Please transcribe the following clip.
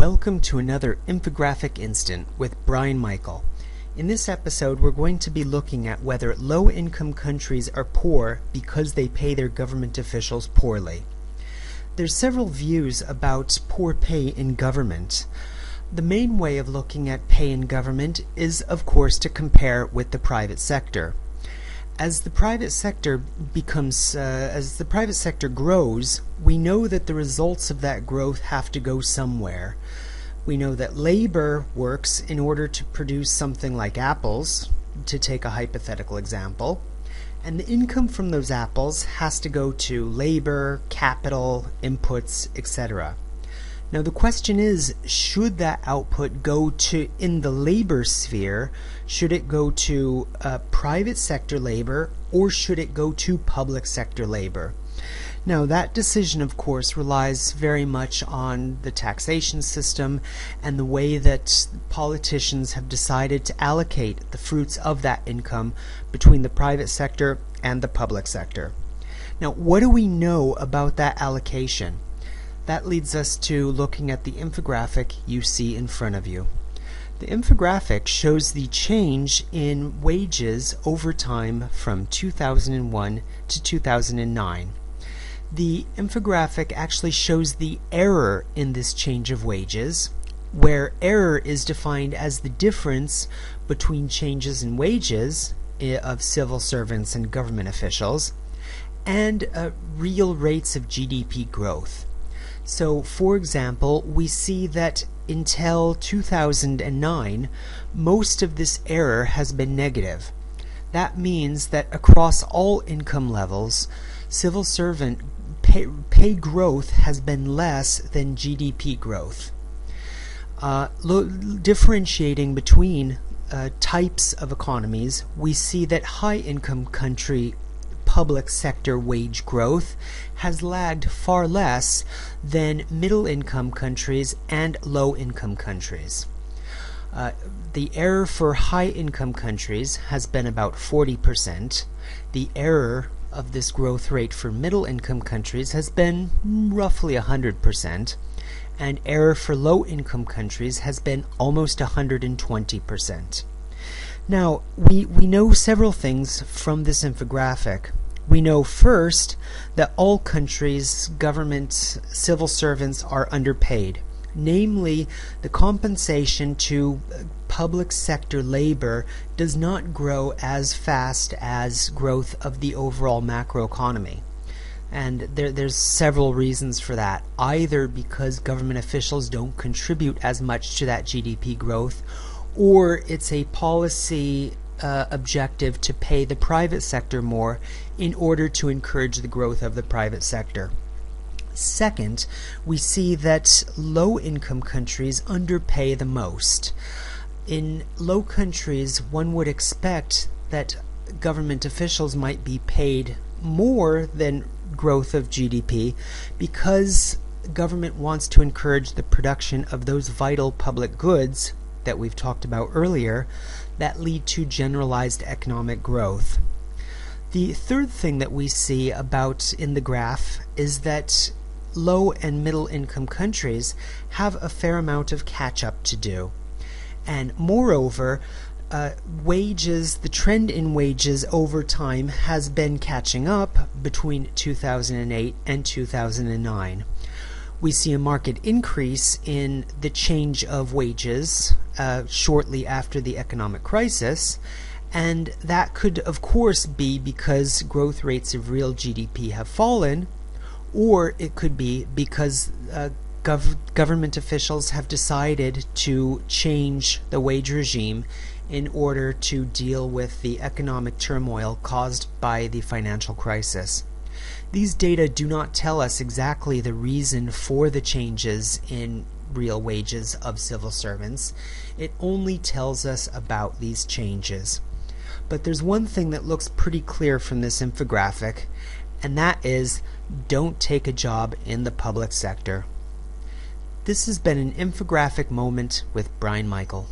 Welcome to another Infographic Instant with Brian Michael. In this episode, we're going to be looking at whether low-income countries are poor because they pay their government officials poorly. There's several views about poor pay in government. The main way of looking at pay in government is, of course, to compare with the private sector. As the private sector grows, we know that the results of that growth have to go somewhere. We know that labor works in order to produce something like apples, to take a hypothetical example, and the income from those apples has to go to labor, capital, inputs, etc. Now the question is, should that output go to in the labor sphere? Should it go to private sector labor, or should it go to public sector labor? Now that decision, of course, relies very much on the taxation system and the way that politicians have decided to allocate the fruits of that income between the private sector and the public sector. Now, what do we know about that allocation? That leads us to looking at the infographic you see in front of you. The infographic shows the change in wages over time from 2001 to 2009. The infographic actually shows the error in this change of wages, where error is defined as the difference between changes in wages of civil servants and government officials and real rates of GDP growth. So, for example, we see that until 2009, most of this error has been negative. That means that across all income levels, civil servant pay growth has been less than GDP growth. Differentiating between types of economies, we see that high-income country public sector wage growth has lagged far less than middle-income countries and low-income countries. The error for high-income countries has been about 40%. The error of this growth rate for middle-income countries has been roughly 100%, and error for low-income countries has been almost 120%. Now, we know several things from this infographic. We know first that all countries' government civil servants are underpaid. Namely, the compensation to public sector labor does not grow as fast as growth of the overall macroeconomy. And there's several reasons for that. Either because government officials don't contribute as much to that GDP growth, or it's a policy objective to pay the private sector more in order to encourage the growth of the private sector. Second, we see that low-income countries underpay the most. In low countries, one would expect that government officials might be paid more than growth of GDP because government wants to encourage the production of those vital public goods that we've talked about earlier that lead to generalized economic growth. The third thing that we see about in the graph is that low and middle income countries have a fair amount of catch-up to do. And moreover, the trend in wages over time has been catching up between 2008 and 2009. We see a marked increase in the change of wages shortly after the economic crisis, and that could of course be because growth rates of real GDP have fallen, or it could be because government officials have decided to change the wage regime in order to deal with the economic turmoil caused by the financial crisis. These data do not tell us exactly the reason for the changes in real wages of civil servants. It only tells us about these changes. But there's one thing that looks pretty clear from this infographic, and that is, don't take a job in the public sector. This has been an infographic moment with Brian Michael.